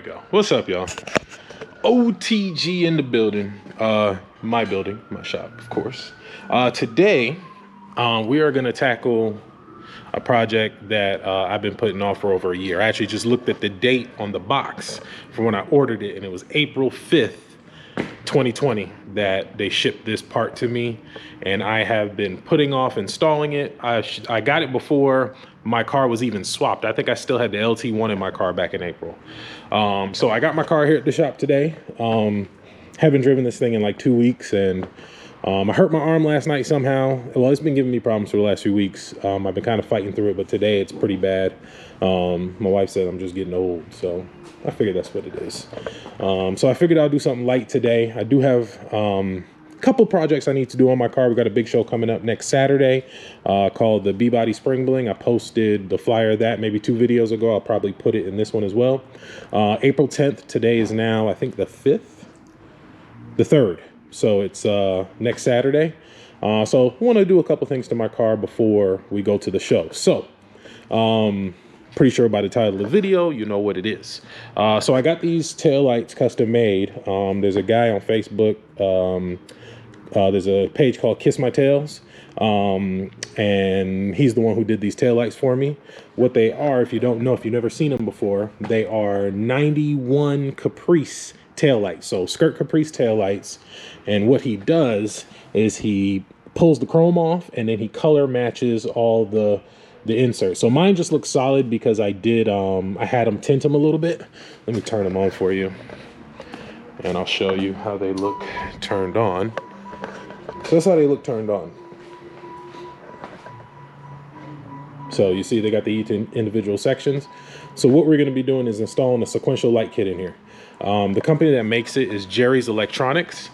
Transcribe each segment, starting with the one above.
go. What's up, y'all? OTG in the building. My building, my shop, of course. Today, we are gonna tackle a project that I've been putting off for over a year. I actually just looked at the date on the box from when I ordered it, and it was April 5th, 2020 that they shipped this part to me, and I have been putting off installing it. I got it before my car was even swapped. I think I still had the LT1 in my car back in April. So I got my car here at the shop today. Haven't driven this thing in like 2 weeks, and I hurt my arm last night somehow. Well, it's been giving me problems for the last few weeks. I've been kind of fighting through it, but today it's pretty bad. My wife said I'm just getting old, so I figured that's what it is. So I figured I'll do something light today. I do have a couple projects I need to do on my car. We got a big show coming up next Saturday called the B-Body Spring Bling. I posted the flyer of that maybe 2 videos ago. I'll probably put it in this one as well. April 10th, today is now, I think the 3rd. So it's next Saturday. So I want to do a couple things to my car before we go to the show. So pretty sure by the title of the video, you know what it is. So I got these taillights custom made. There's a guy on Facebook. There's a page called Kiss My Tails. And he's the one who did these taillights for me. What they are, if you don't know, if you've never seen them before, they are 91 Caprice taillights. So skirt Caprice taillights. And what he does is he pulls the chrome off and then he color matches all the inserts. So mine just looks solid because I did, I had them tint them a little bit. Let me turn them on for you, and I'll show you how they look turned on. So that's how they look turned on. So you see they got the each individual sections. So what we're going to be doing is installing a sequential light kit in here. The company that makes it is Jerry's Electronics.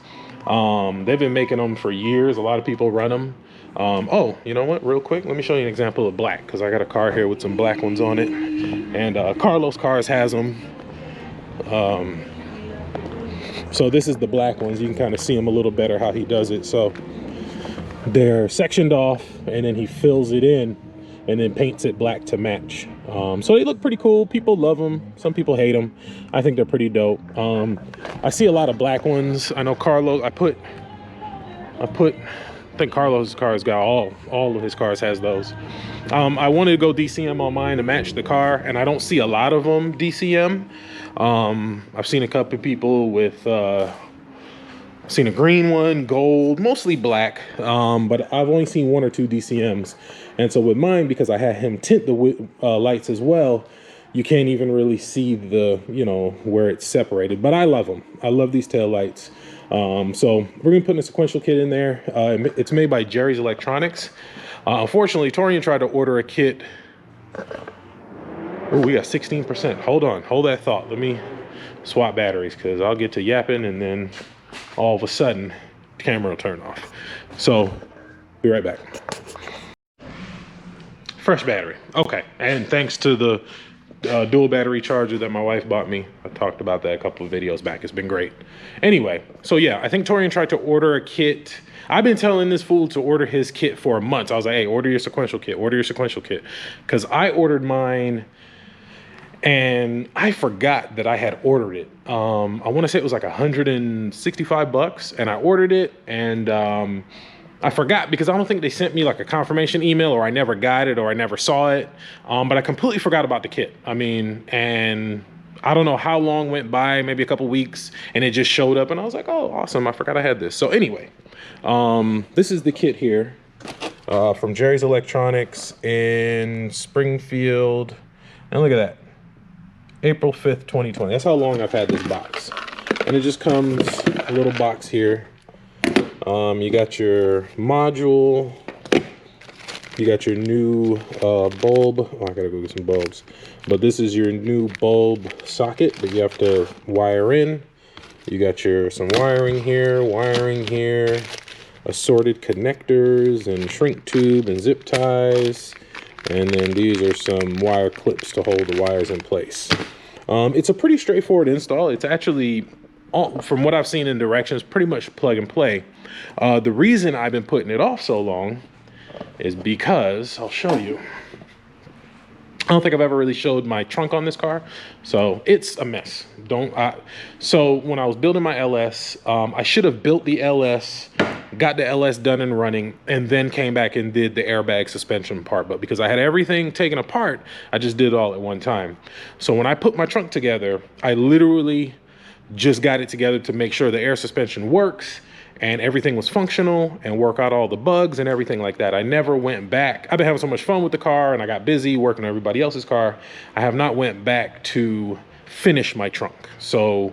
They've been making them for years. A lot of people run them. Oh, you know what? Real quick, let me show you an example of black, because I got a car here with some black ones on it. And Carlos Cars has them. So this is the black ones. You can kind of see them a little better how he does it. So they're sectioned off, and then he fills it in and then paints it black to match. So they look pretty cool. People love them. Some people hate them. I think they're pretty dope. I see a lot of black ones. I know Carlos, I think Carlos's cars got all of his cars has those. I wanted to go DCM on mine to match the car, and I don't see a lot of them DCM. I've seen a couple of people with seen a green one, gold, mostly black, but I've only seen 1 or 2 DCMs. And so with mine, because I had him tint the lights as well, you can't even really see the, you know, where it's separated. But I love them. I love these tail lights. So we're gonna put a sequential kit in there. It's made by Jerry's Electronics. Unfortunately, Torian tried to order a kit. Oh, we got 16%. Hold on, hold that thought. Let me swap batteries, because I'll get to yapping and then all of a sudden the camera will turn off. So be right back. Fresh battery. Okay, and thanks to the dual battery charger that my wife bought me. I talked about that a couple of videos back. It's been great. Anyway, so yeah, I think Torian tried to order a kit. I've been telling this fool to order his kit for months. I was like, hey, order your sequential kit, order your sequential kit. Because I ordered mine and I forgot that I had ordered it. I want to say it was like $165, and I ordered it, and I forgot because I don't think they sent me like a confirmation email, or I never got it, or I never saw it. But I completely forgot about the kit. I mean, and I don't know how long went by, maybe a couple weeks, and it just showed up, and I was like, oh, awesome, I forgot I had this. So anyway, this is the kit here from Jerry's Electronics in Springfield. And look at that. April 5th, 2020. That's how long I've had this box. And it just comes a little box here. You got your module. You got your new bulb. Oh, I gotta go get some bulbs. But this is your new bulb socket that you have to wire in. You got some wiring here, assorted connectors and shrink tube and zip ties. And then these are some wire clips to hold the wires in place. It's a pretty straightforward install. It's actually, from what I've seen in directions, pretty much plug and play. The reason I've been putting it off so long is because, I'll show you. I don't think I've ever really showed my trunk on this car, so it's a mess. So when I was building my LS, I should have built the LS, got the LS done and running, and then came back and did the airbag suspension part. But because I had everything taken apart, I just did it all at one time. So when I put my trunk together, I literally just got it together to make sure the air suspension works and everything was functional and work out all the bugs and everything like that. I never went back. I've been having so much fun with the car and I got busy working on everybody else's car. I have not went back to finish my trunk. So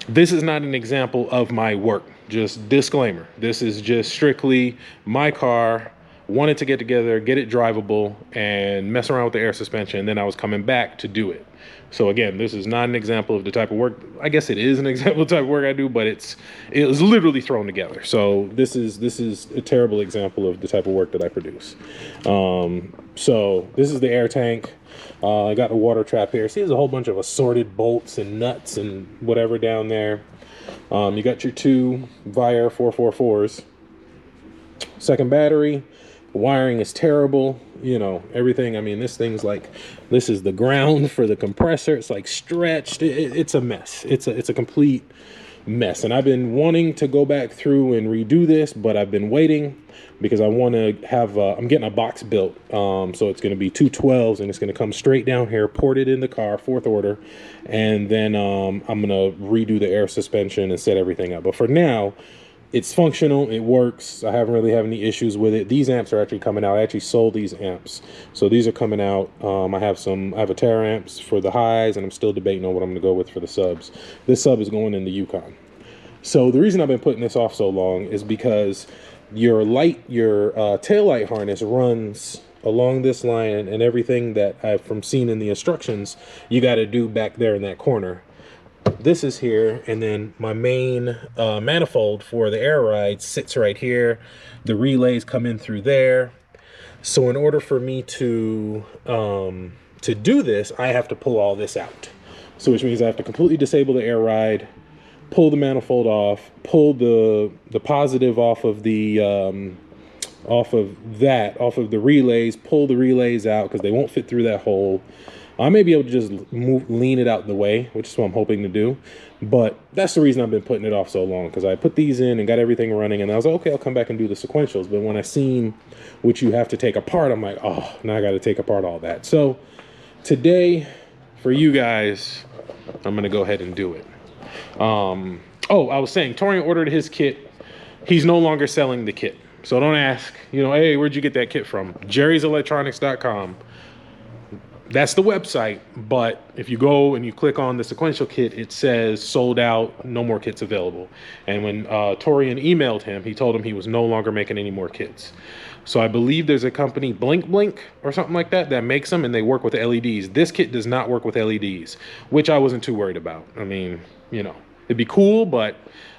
this is not an example of my work. Just disclaimer. This is just strictly my car. Wanted to get together, get it drivable, and mess around with the air suspension. And then I was coming back to do it. So again, this is not an example of the type of work. I guess it is an example of the type of work I do, but it was literally thrown together. So this is a terrible example of the type of work that I produce. So this is the air tank. I got the water trap here. See, there's a whole bunch of assorted bolts and nuts and whatever down there. You got your two Vire 444s. Second battery. Wiring is terrible, you know, everything. I mean, this thing's like, this is the ground for the compressor. It's like stretched. It's a mess. It's a complete mess. And I've been wanting to go back through and redo this, but I've been waiting because I want to have, I'm getting a box built. So it's going to be 212s and it's going to come straight down here, ported in the car, 4th order. And then I'm going to redo the air suspension and set everything up. But for now, it's functional, it works. I haven't really had any issues with it. These amps are actually coming out. I actually sold these amps. So these are coming out. I have a Terra amps for the highs, and I'm still debating on what I'm gonna go with for the subs. This sub is going in the Yukon. So the reason I've been putting this off so long is because your tail light harness runs along this line, and everything that I've seen in the instructions, you gotta do back there in that corner. This is here, and then my main manifold for the air ride sits right here. The relays come in through there. So in order for me to do this, I have to pull all this out. So which means I have to completely disable the air ride, pull the manifold off, pull the positive off of the relays, pull the relays out because they won't fit through that hole. I may be able to just lean it out the way, which is what I'm hoping to do. But that's the reason I've been putting it off so long, because I put these in and got everything running, and I was like, okay, I'll come back and do the sequentials. But when I seen what you have to take apart, I'm like, oh, now I got to take apart all that. So today, for you guys, I'm going to go ahead and do it. Oh, I was saying, Torian ordered his kit. He's no longer selling the kit. So don't ask, you know, hey, where'd you get that kit from? jerryselectronics.com. That's the website, but if you go and you click on the sequential kit, it says sold out, no more kits available. And when Torian emailed him, he told him he was no longer making any more kits. So I believe there's a company, Blink or something like that, that makes them, and they work with LEDs. This kit does not work with LEDs, which I wasn't too worried about. I mean, you know, it'd be cool, but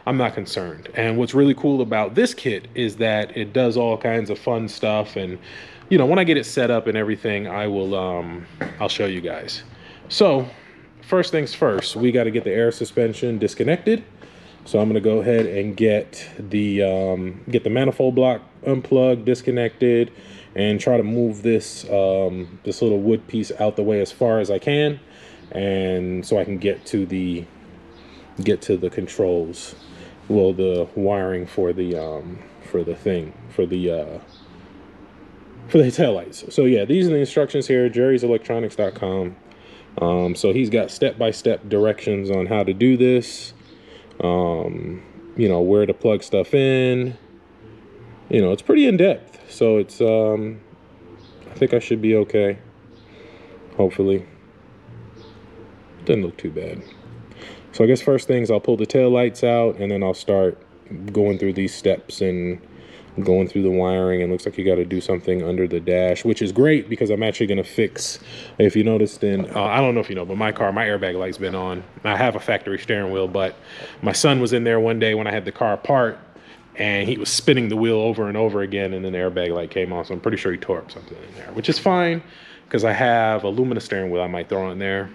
I'm not concerned. And what's really cool about this kit is that it does all kinds of fun stuff, and you know, when I get it set up and everything, I'll show you guys. So first things first, we got to get the air suspension disconnected. So I'm going to go ahead and get the manifold block unplugged, disconnected, and try to move this this little wood piece out the way as far as I can, and so I can get to the controls, well, the wiring for the taillights. So yeah, these are the instructions here, jerryselectronics.com. So he's got step-by-step directions on how to do this, you know, where to plug stuff in. You know, it's pretty in-depth. So it's, I think I should be okay. Hopefully. Doesn't look too bad. So I guess first things, I'll pull the tail lights out, and then I'll start going through these steps and going through the wiring. And looks like you got to do something under the dash, which is great because I'm actually going to fix, if you noticed in, I don't know if you know, but my car, my airbag light's been on. I have a factory steering wheel, but my son was in there one day when I had the car apart, and he was spinning the wheel over and over again, and then the airbag light came on. So I'm pretty sure he tore up something in there, which is fine because I have a Lumina steering wheel I might throw in there.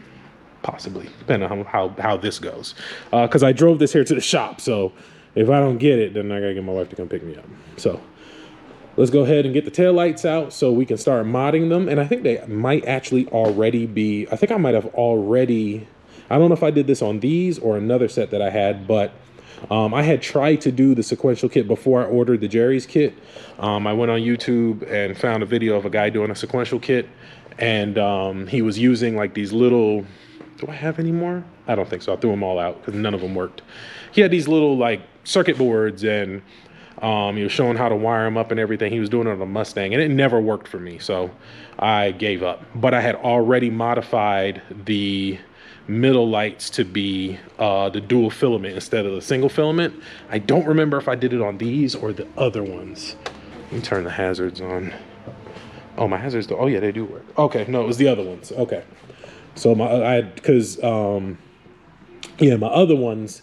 Possibly, depending on how this goes. Because I drove this here to the shop, so if I don't get it, then I gotta get my wife to come pick me up. So let's go ahead and get the taillights out so we can start modding them. And I think they might actually already be, I think I might have already, I don't know if I did this on these or another set that I had, but I had tried to do the sequential kit before I ordered the Jerry's kit. I went on YouTube and found a video of a guy doing a sequential kit, and he was using like these little, do I have any more? I don't think so. I threw them all out because none of them worked. He had these little like circuit boards, and he was showing how to wire them up and everything. He was doing it on a Mustang, and it never worked for me, so I gave up. But I had already modified the middle lights to be the dual filament instead of the single filament. I don't remember if I did it on these or the other ones. Let me turn the hazards on. Oh, my hazards, oh yeah, they do work. Okay, no, it was the other ones. Okay, so yeah, my other ones,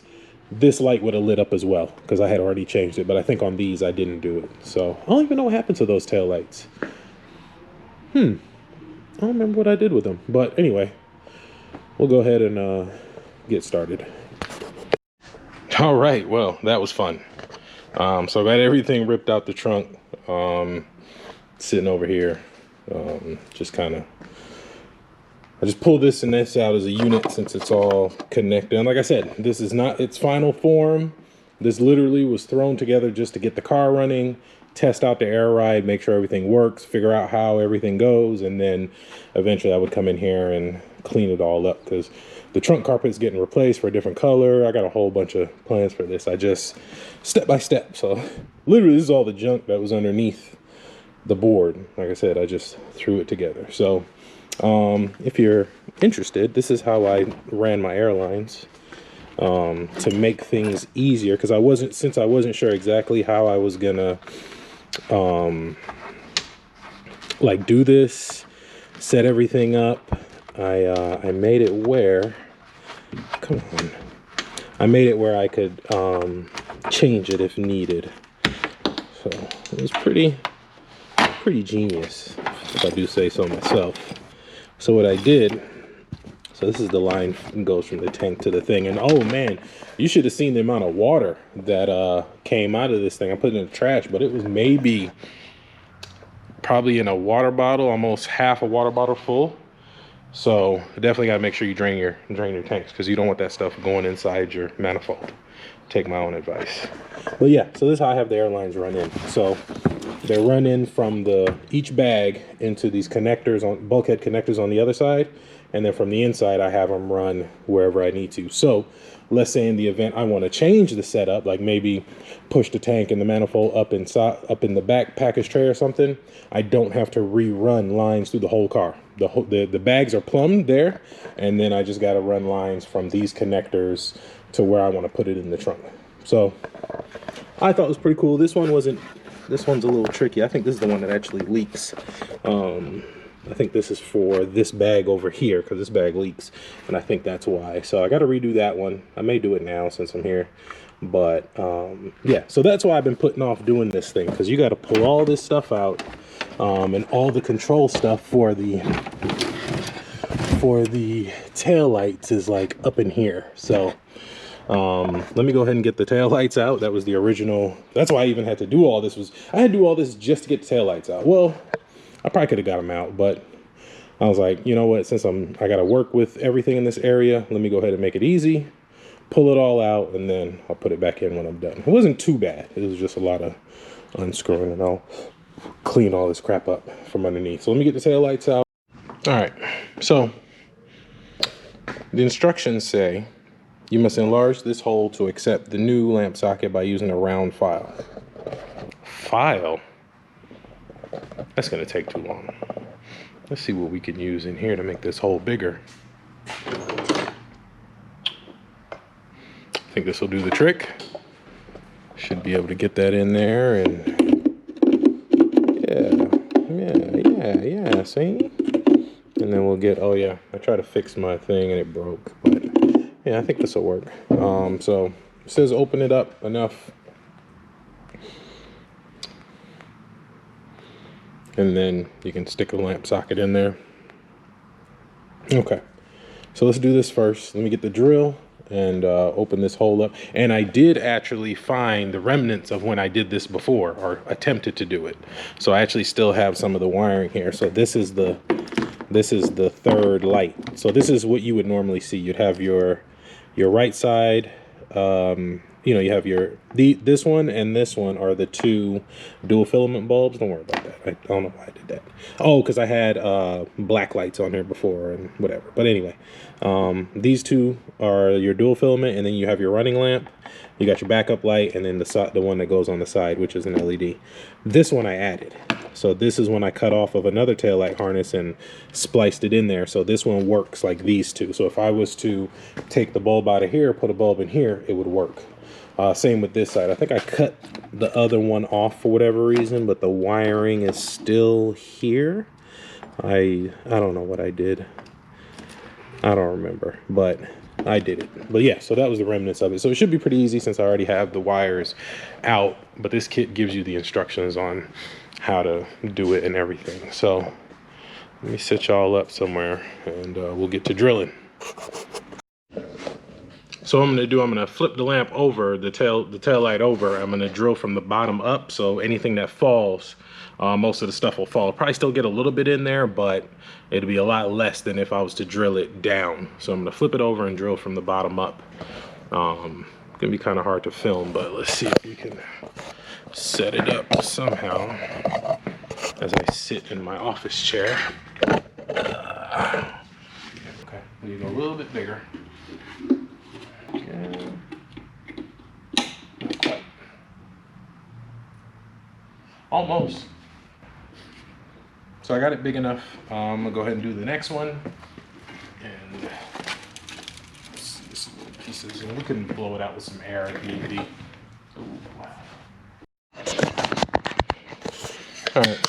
this light would have lit up as well because I had already changed it, but I think on these I didn't do it. So I don't even know what happened to those tail lights. I don't remember what I did with them, but anyway, we'll go ahead and get started. All right, well, that was fun. So I got everything ripped out the trunk, sitting over here, just kind of, I just pulled this and this out as a unit since it's all connected. And like I said, this is not its final form. This literally was thrown together just to get the car running, test out the air ride, make sure everything works, figure out how everything goes, and then eventually I would come in here and clean it all up because the trunk carpet is getting replaced for a different color. I got a whole bunch of plans for this. I just step by step. So literally this is all the junk that was underneath the board. Like I said, I just threw it together. So if you're interested, this is how I ran my airlines to make things easier, because since I wasn't sure exactly how I was gonna like do this, set everything up. I made it where, come on, I made it where I could change it if needed. So it was pretty genius, if I do say so myself. So what I did, so this is the line that goes from the tank to the thing, and oh man, you should have seen the amount of water that came out of this thing. I put it in the trash, but it was maybe probably in a water bottle, almost half a water bottle full. So definitely gotta make sure you drain your tanks, because you don't want that stuff going inside your manifold. Take my own advice. But yeah, so this is how I have the airlines run in. So they're run in from each bag into these connectors, on bulkhead connectors on the other side, and then from the inside I have them run wherever I need to. So let's say in the event I want to change the setup, like maybe push the tank and the manifold up in the back package tray or something, I don't have to rerun lines through the whole car. The bags are plumbed there, and then I just got to run lines from these connectors to where I want to put it in the trunk. So I thought it was pretty cool. This one's a little tricky. I think this is the one that actually leaks. I think this is for this bag over here, because this bag leaks, and I think that's why. So I got to redo that one. I may do it now since I'm here, but yeah, so that's why I've been putting off doing this thing, because you got to pull all this stuff out, and all the control stuff for the tail lights is like up in here. So let me go ahead and get the tail lights out. That was the original. That's why I even had to do all this. I had to do all this just to get the tail lights out. Well, I probably could have got them out, but I was like, you know what, since I got to work with everything in this area, let me go ahead and make it easy, pull it all out, and then I'll put it back in when I'm done. It wasn't too bad. It was just a lot of unscrewing, and I'll clean all this crap up from underneath. So let me get the tail lights out. All right, so the instructions say you must enlarge this hole to accept the new lamp socket by using a round file. File? That's gonna take too long. Let's see what we can use in here to make this hole bigger. I think this will do the trick. Should be able to get that in there, and yeah, see? And then we'll get, oh yeah, I tried to fix my thing and it broke, but yeah, I think this will work. So it says open it up enough, and then you can stick a lamp socket in there. Okay, so let's do this first. Let me get the drill and open this hole up. And I did actually find the remnants of when I did this before, or attempted to do it. So I actually still have some of the wiring here. So this is the third light. So this is what you would normally see. You'd have your right side, you know, you have this one and this one are the two dual filament bulbs. Don't worry about that. I don't know why I did that. Oh, because I had black lights on here before and whatever. But anyway, these two are your dual filament, and then you have your running lamp. You got your backup light, and then the one that goes on the side, which is an LED. This one I added. So this is when I cut off of another taillight harness and spliced it in there. So this one works like these two. So if I was to take the bulb out of here, put a bulb in here, it would work. Same with this side. I think I cut the other one off for whatever reason, but the wiring is still here. I don't know what I did. I don't remember, but I did it. But yeah, so that was the remnants of it. So it should be pretty easy since I already have the wires out, but this kit gives you the instructions on how to do it and everything. So let me set y'all up somewhere and we'll get to drilling. So what I'm gonna flip the lamp over, the tail light over. I'm gonna drill from the bottom up, so anything that falls, most of the stuff will fall. Probably still get a little bit in there, but it'll be a lot less than if I was to drill it down. So I'm gonna flip it over and drill from the bottom up. Gonna be kind of hard to film, but let's see if we can set it up somehow as I sit in my office chair. Okay, we need to go a little bit bigger. Okay. Not quite. Almost. So I got it big enough. I'm gonna go ahead and do the next one. And this little pieces, and we can blow it out with some air if need be. All right,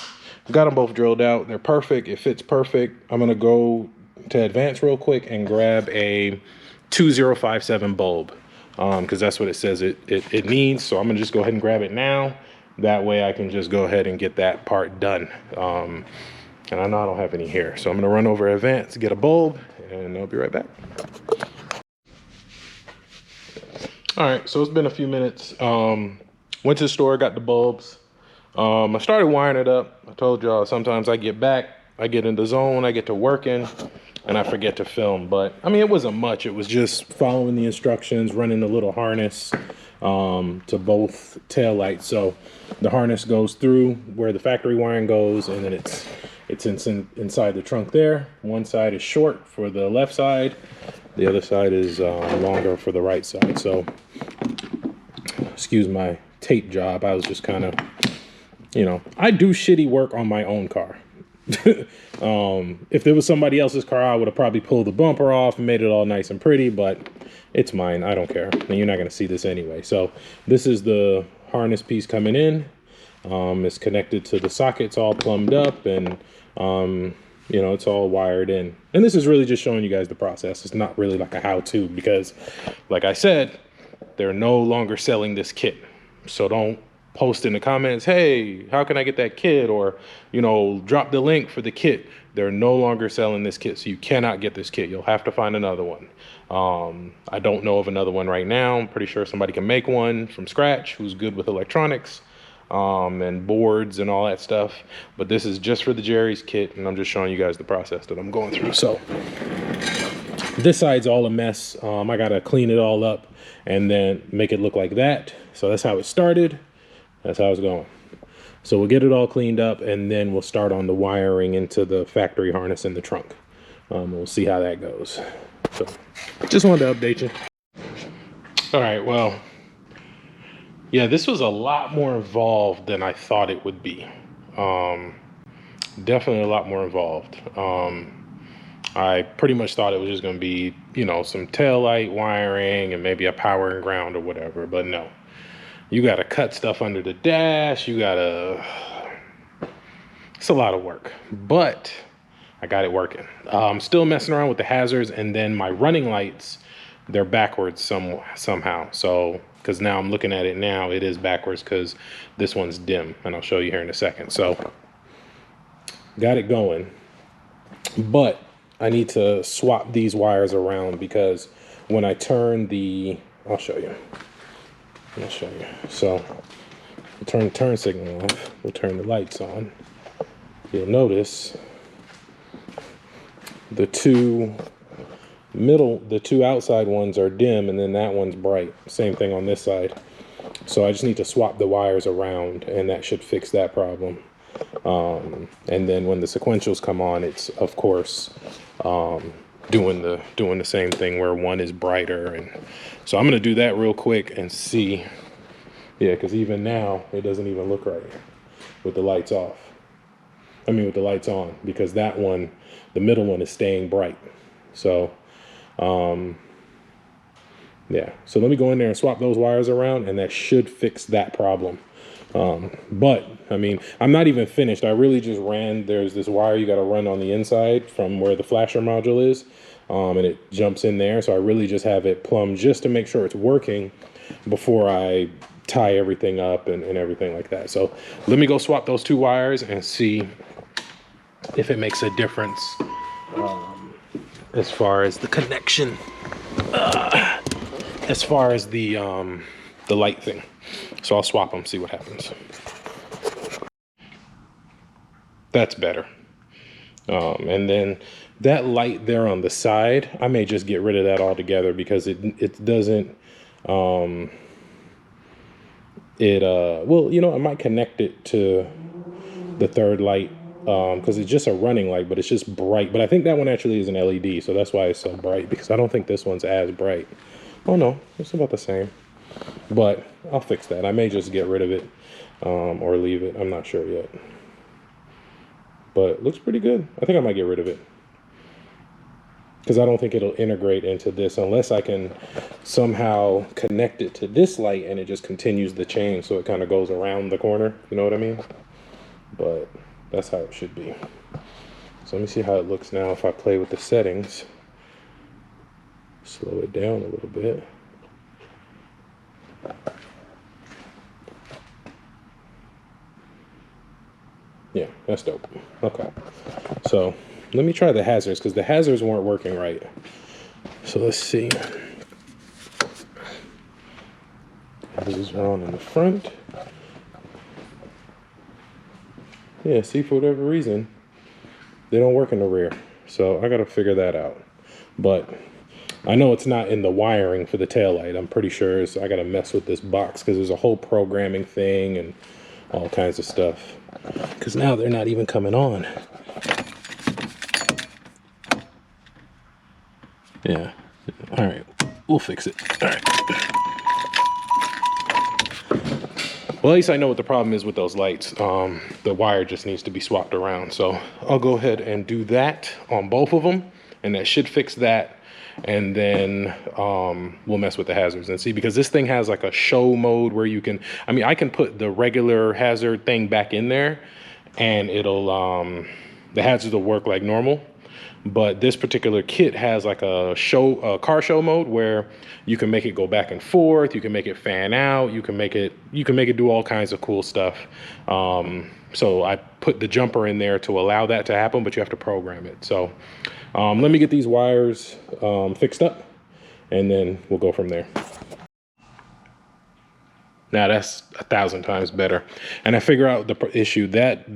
got them both drilled out. They're perfect. It fits perfect. I'm gonna go to advance real quick and grab a 2057 bulb because that's what it says it needs. So I'm gonna just go ahead and grab it now. That way I can just go ahead and get that part done. And I know I don't have any here, so I'm gonna run over advance, get a bulb, and I'll be right back. All right, so it's been a few minutes. Went to the store, got the bulbs. I started wiring it up. I told y'all sometimes I get back, I get in the zone, I get to working, and I forget to film. But I mean, it wasn't much. It was just following the instructions, running the little harness to both tail lights. So the harness goes through where the factory wiring goes, and then it's inside the trunk there. One side is short for the left side. The other side is longer for the right side. So excuse my tape job. I was just kind of, you know, I do shitty work on my own car. If there was somebody else's car, I would have probably pulled the bumper off and made it all nice and pretty, but it's mine. I don't care. And you're not going to see this anyway. So this is the harness piece coming in. It's connected to the sockets all plumbed up, and you know, it's all wired in. And this is really just showing you guys the process. It's not really like a how-to because, like I said, they're no longer selling this kit. So don't post in the comments, hey, how can I get that kit? Or, you know, drop the link for the kit. They're no longer selling this kit, so you cannot get this kit. You'll have to find another one. I don't know of another one right now. I'm pretty sure somebody can make one from scratch who's good with electronics and boards and all that stuff. But this is just for the Jerry's kit, and I'm just showing you guys the process that I'm going through. So this side's all a mess. I gotta clean it all up and then make it look like that. So that's how it started. That's how it's going. So we'll get it all cleaned up, and then we'll start on the wiring into the factory harness in the trunk. We'll see how that goes. So just wanted to update you. All right, well, yeah, this was a lot more involved than I thought it would be. Definitely a lot more involved. I pretty much thought it was just gonna be, you know, some tail light wiring and maybe a power and ground or whatever, but no. You gotta cut stuff under the dash. It's a lot of work, but I got it working. I'm still messing around with the hazards, and then my running lights, they're backwards somehow. So, because now I'm looking at it now, it is backwards because this one's dim, and I'll show you here in a second. So, got it going, but I need to swap these wires around because when I turn the, I'll show you. I'll show you. So we'll turn turn signal off. We'll turn the lights on. You'll notice the two outside ones are dim, and then that one's bright. Same thing on this side. So I just need to swap the wires around, and that should fix that problem. And then when the sequentials come on, it's of course doing the same thing where one is brighter. And so I'm gonna do that real quick and see. Yeah, because even now it doesn't even look right with the lights off. I mean with the lights on, because that one, the middle one, is staying bright. So yeah, so let me go in there and swap those wires around, and that should fix that problem. But I mean, I'm not even finished. I really just ran, there's this wire you got to run on the inside from where the flasher module is, and it jumps in there. So I really just have it plumbed just to make sure it's working before I tie everything up and everything like that. So let me go swap those two wires and see if it makes a difference as far as the connection, as far as the light thing. So I'll swap them, see what happens. That's better. And then that light there on the side, I may just get rid of that altogether, because it doesn't, well, you know, I might connect it to the third light, because it's just a running light, but it's just bright. But I think that one actually is an LED, so that's why it's so bright, because I don't think this one's as bright. Oh no, it's about the same. But I'll fix that. I may just get rid of it or leave it. I'm not sure yet. But it looks pretty good. I think I might get rid of it, because I don't think it'll integrate into this unless I can somehow connect it to this light and it just continues the chain, so it kind of goes around the corner. You know what I mean? But that's how it should be. So let me see how it looks now if I play with the settings. Slow it down a little bit. Yeah, that's dope. Okay, so let me try the hazards, because the hazards weren't working right. So let's see. Hazards are on in the front. Yeah, see, for whatever reason, they don't work in the rear. So I got to figure that out. But I know it's not in the wiring for the taillight. I'm pretty sure I got to mess with this box, because there's a whole programming thing and all kinds of stuff. Because now they're not even coming on. Yeah. All right. We'll fix it. All right. Well, at least I know what the problem is with those lights. The wire just needs to be swapped around. So I'll go ahead and do that on both of them, and that should fix that. And then we'll mess with the hazards and see, because this thing has like a show mode where you can, I mean, I can put the regular hazard thing back in there and it'll, the hazards will work like normal. But this particular kit has like a car show mode where you can make it go back and forth. You can make it fan out. You can make it do all kinds of cool stuff. So I put the jumper in there to allow that to happen, but you have to program it. So let me get these wires fixed up, and then we'll go from there. Now that's 1,000 times better. And I figure out the issue that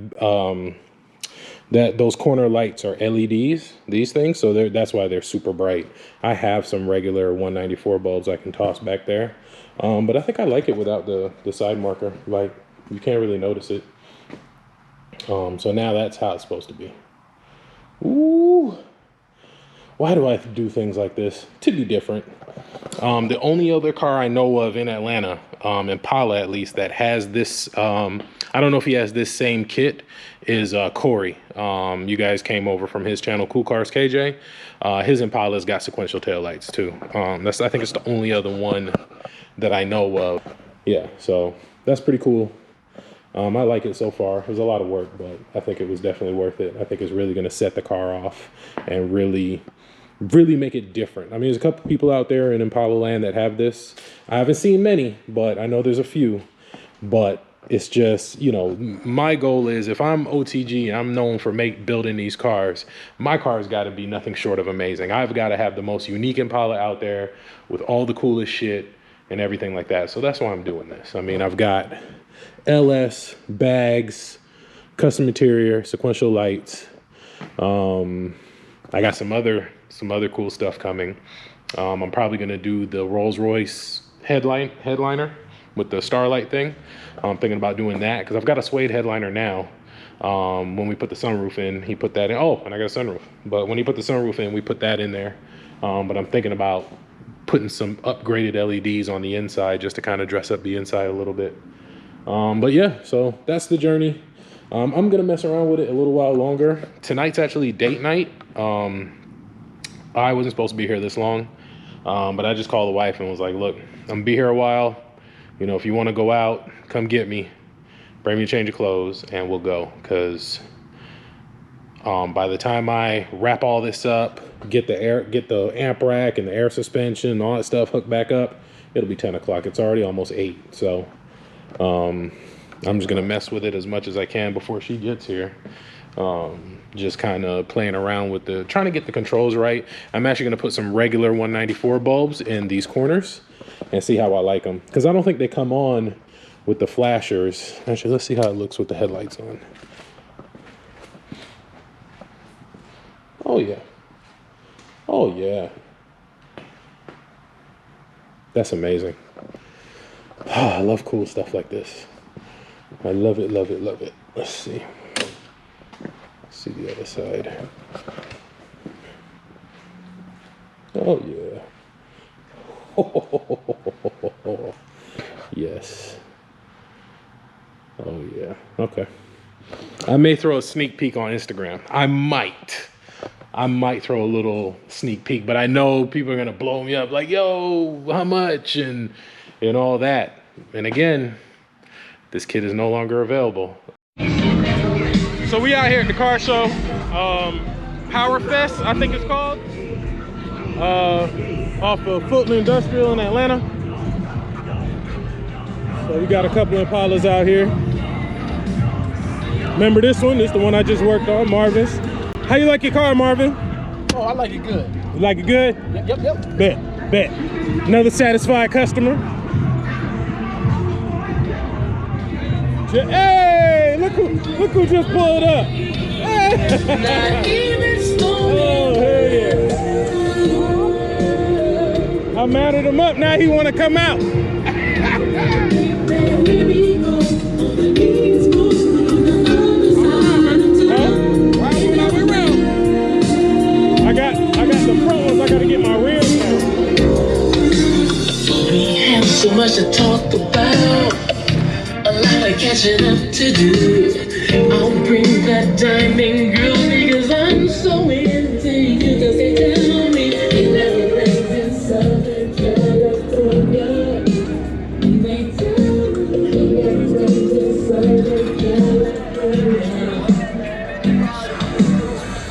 those corner lights are LEDs, these things, so that's why they're super bright. I have some regular 194 bulbs I can toss back there, but I think I like it without the side marker. Like, you can't really notice it. So now that's how it's supposed to be. Ooh, why do I have to do things like this? To be different. The only other car I know of in Atlanta, Impala at least, that has this, I don't know if he has this same kit, is Corey. You guys came over from his channel, Cool Cars KJ. His Impala's got sequential taillights too. I think it's the only other one that I know of. Yeah, so that's pretty cool. I like it so far. It was a lot of work, but I think it was definitely worth it. I think it's really going to set the car off and really make it different. I mean, there's a couple people out there in Impala land that have this. I haven't seen many, but I know there's a few. But it's just, you know, my goal is if I'm OTG and I'm known for building these cars, my car's got to be nothing short of amazing. I've got to have the most unique Impala out there with all the coolest shit and everything like that. So that's why I'm doing this. I mean, I've got LS, bags, custom interior, sequential lights. I got some other cool stuff coming. I'm probably gonna do the Rolls-Royce headliner with the starlight thing. I'm thinking about doing that because I've got a suede headliner now. When we put the sunroof in, he put that in. Oh, and I got a sunroof. But when he put the sunroof in, we put that in there. But I'm thinking about putting some upgraded LEDs on the inside just to kind of dress up the inside a little bit. But yeah, so that's the journey. I'm gonna mess around with it a little while longer. Tonight's actually date night. I wasn't supposed to be here this long, but I just called the wife and was like, look, I'm gonna be here a while. You know, if you want to go out, come get me, bring me a change of clothes, and we'll go. Because by the time I wrap all this up, get the amp rack and the air suspension and all that stuff hooked back up, it'll be 10 o'clock. It's already almost 8. So I'm just gonna mess with it as much as I can before she gets here. Just kind of playing around with trying to get the controls right. I'm actually gonna put some regular 194 bulbs in these corners and see how I like them, because I don't think they come on with the flashers. Actually, let's see how it looks with the headlights on. Oh yeah, oh yeah, that's amazing. Oh, I love cool stuff like this. I love it, love it, love it. Let's see. Let's see the other side. Oh yeah. Yes. Oh yeah. Okay. I may throw a sneak peek on Instagram. I might throw a little sneak peek, but I know people are gonna blow me up like, yo, how much and all that. And again, this kid is no longer available. So we out here at the car show, Power Fest, I think it's called, off of Fulton Industrial in Atlanta. So we got a couple of Impalas out here. Remember this one? This is the one I just worked on, Marvin's. How you like your car, Marvin? Oh, I like it good. You like it good? Yep. Bet. Another satisfied customer. Hey, look who just pulled up. Hey. Oh, hey. I mounted him up, now he want to come out. I got the front ones, I gotta get my rear now. We have so much to talk about, a lot of catching up to do. I'll bring that diamond girl because I'm so into you. Cause they tell me you never lived in Southern California. They tell me you never lived in Southern California.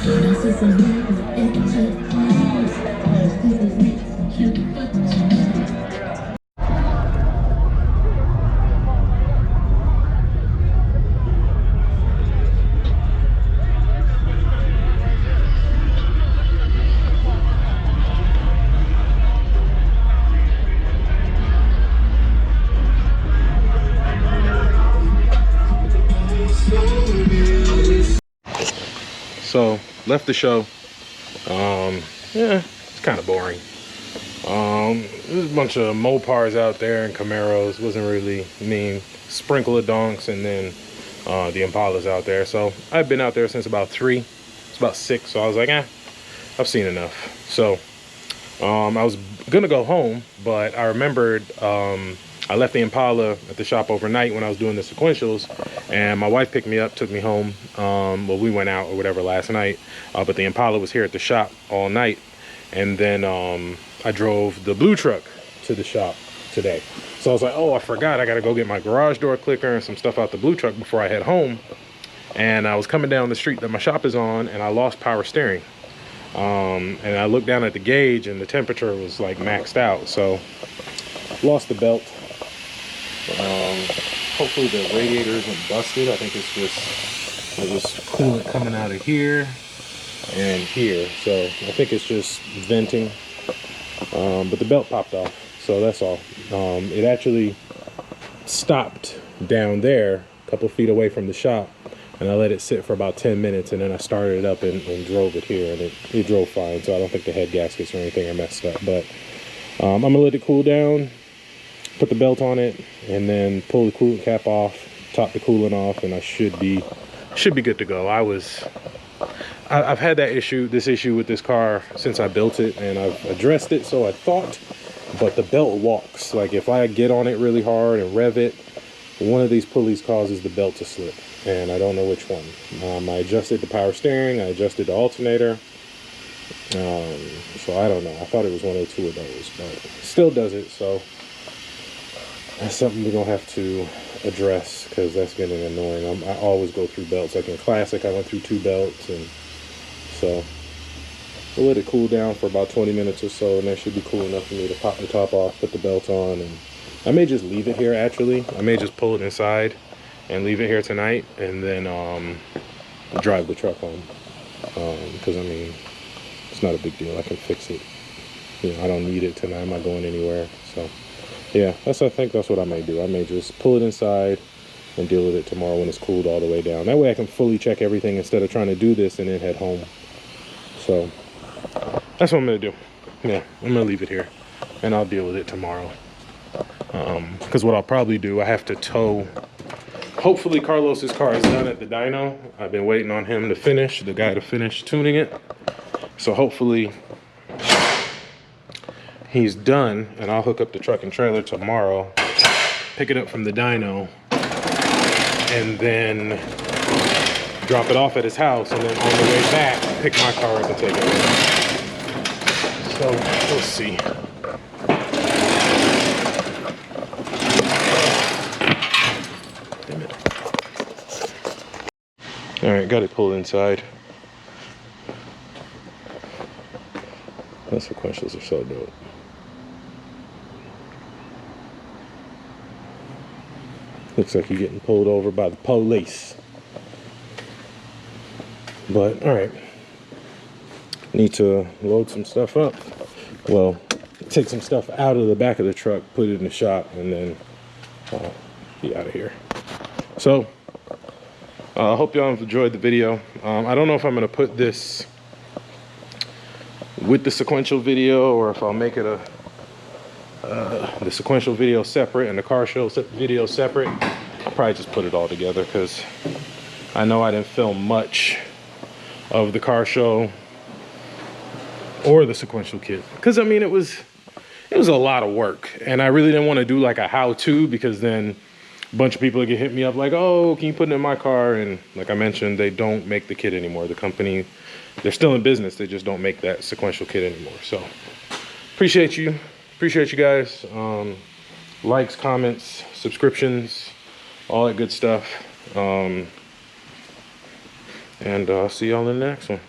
This is a real enterprise. This is me, cute but So left the show. Yeah, it's kind of boring. There's a bunch of Mopars out there and Camaros. Wasn't really sprinkle of donks, and then the Impalas out there. So I've been out there since about 3. It's about 6. So I was like, I've seen enough. So I was gonna go home, but I remembered I left the Impala at the shop overnight when I was doing the sequentials, and my wife picked me up, took me home. Well, we went out or whatever last night, but the Impala was here at the shop all night. And then I drove the blue truck to the shop today. So I was like, oh, I forgot, I gotta go get my garage door clicker and some stuff out the blue truck before I head home. And I was coming down the street that my shop is on, and I lost power steering. And I looked down at the gauge, and the temperature was like maxed out. So lost the belt. hopefully the radiator isn't busted. I think it's just coolant coming out of here and here. So I think it's just venting. But the belt popped off, so that's all. It actually stopped down there a couple feet away from the shop, and I let it sit for about 10 minutes, and then I started it up and drove it here, and it drove fine. So I don't think the head gaskets or anything are messed up, but I'm gonna let it cool down, put the belt on it, and then pull the coolant cap off, top the coolant off, and I should be good to go. I've had this issue with this car since I built it, and I've addressed it, so I thought, but the belt walks. Like if I get on it really hard and rev it, one of these pulleys causes the belt to slip, and I don't know which one. I adjusted the power steering, I adjusted the alternator, so I don't know. I thought it was one or two of those, but it still does it, so that's something we're gonna have to address, because that's getting annoying. I always go through belts. Like in Classic, I went through 2 belts, and so we'll let it cool down for about 20 minutes or so, and that should be cool enough for me to pop the top off, put the belt on, and I may just leave it here. Actually, I may just pull it inside and leave it here tonight, and then drive the truck home, because I mean, it's not a big deal. I can fix it. You know, I don't need it tonight. I'm not going anywhere, so yeah, I think that's what I may do. I may just pull it inside and deal with it tomorrow when it's cooled all the way down. That way I can fully check everything instead of trying to do this and then head home. So that's what I'm gonna do. Yeah, I'm gonna leave it here and I'll deal with it tomorrow. Because what I'll probably do, I have to tow. Hopefully Carlos's car is done at the dyno. I've been waiting on him to finish, the guy to finish tuning it. So hopefully he's done, and I'll hook up the truck and trailer tomorrow, pick it up from the dyno, and then drop it off at his house, and then on the way back, pick my car up and take it with. So we'll see. Damn it. All right, got it pulled inside. The sequentials are so dope. Looks like you're getting pulled over by the police. But, all right. Need to load some stuff up. Well, take some stuff out of the back of the truck, put it in the shop, and then be out of here. So, I hope y'all enjoyed the video. I don't know if I'm going to put this with the sequential video, or if I'll make it the sequential video separate and the car show video separate. I'll probably just put it all together, because I know I didn't film much of the car show or the sequential kit, because I mean it was a lot of work, and I really didn't want to do like a how-to, because then a bunch of people would hit me up like, oh, can you put it in my car? And like I mentioned, they don't make the kit anymore. The company, they're still in business, they just don't make that sequential kit anymore. So appreciate you guys. Likes, comments, subscriptions, all that good stuff. And I'll see y'all in the next one.